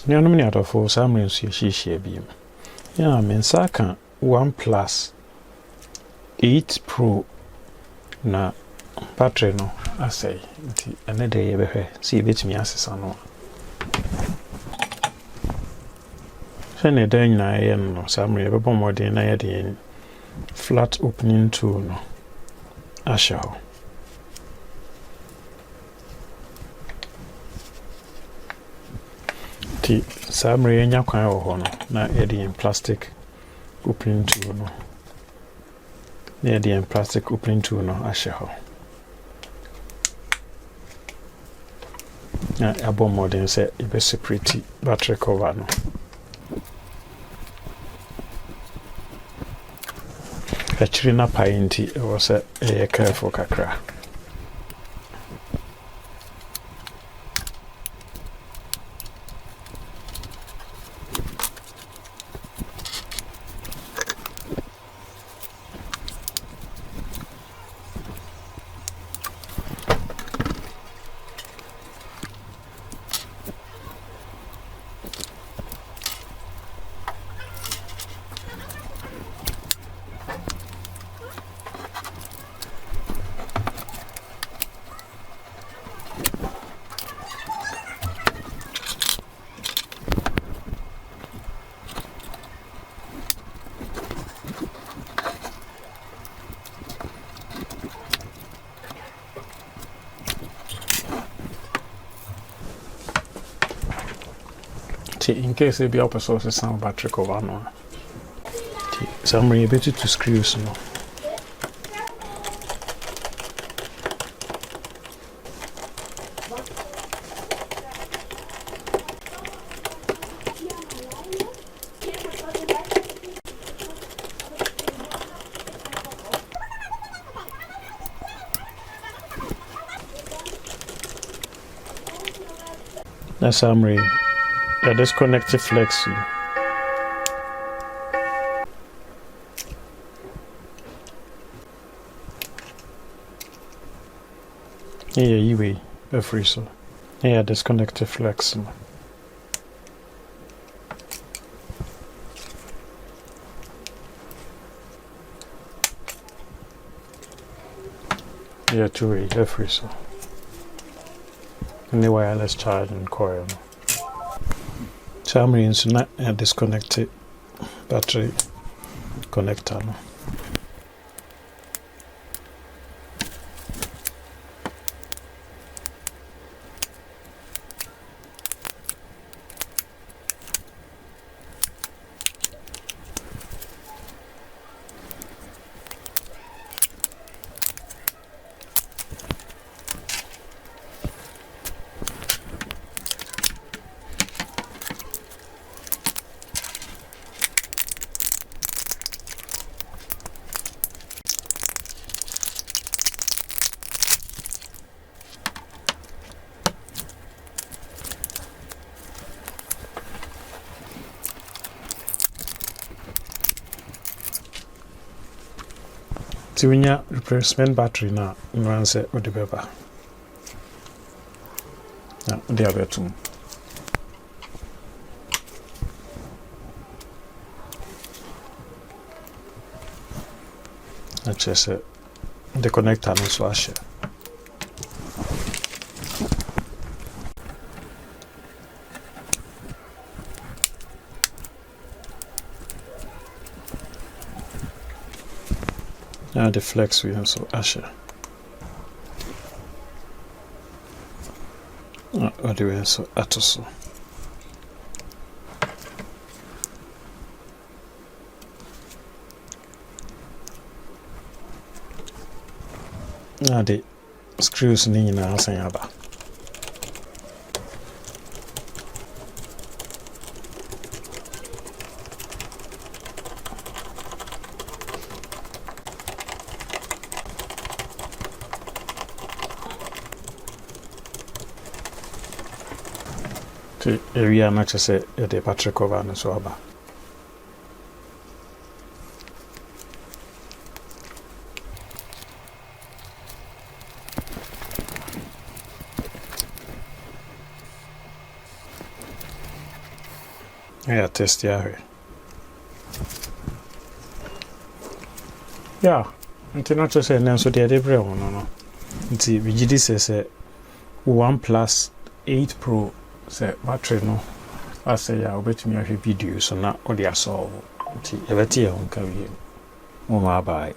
Nyanom ni atofo Samuel nso yɛhyehyɛ bi. Ya mensa ka OnePlus 8 Pro na battery no asɛe nti ɛne de yɛbɛhwɛ sɛ yɛbɛtumi asesa no. Sɛ ne da nyinaa yɛ no Samuel yɛbɛbɔ mmɔden na yɛde flat opening tool no ahyɛ hɔ. Ti Samuel yɛnya kwan wɔ hɔ no na yɛde plastic opening tool no plastic opening tool no ahyɛ hɔ. Na yɛabɔ mmɔden sɛ yɛbɛseparate battery cover no. Akyiri na pae nti ɛwɔ sɛ ɛyɛ careful kakra. In case they be up so sound battery cover no. Some are able to screws no. That's summary. The disconnected flex. Yeah, you way a freezer. Yeah, disconnected flex. Yeah, two-way a freezer. And the wireless charging coil. Summary is not a disconnected battery connector. No? So when you replacement battery now, you run say with the paper. Now the other two. That's just the connector no slash. Now the flex we have so Asher. What do we have so Atoso? Now the screws in the house and yaba. Area not just a the battery cover and so about. Yeah, test here. Yeah, until not to say now, so the other no. Until we did this as a OnePlus 8 Pro, say battery no. I say, I'll bet me a video, so not all the solve. Until every year on carry. Oh, my bye.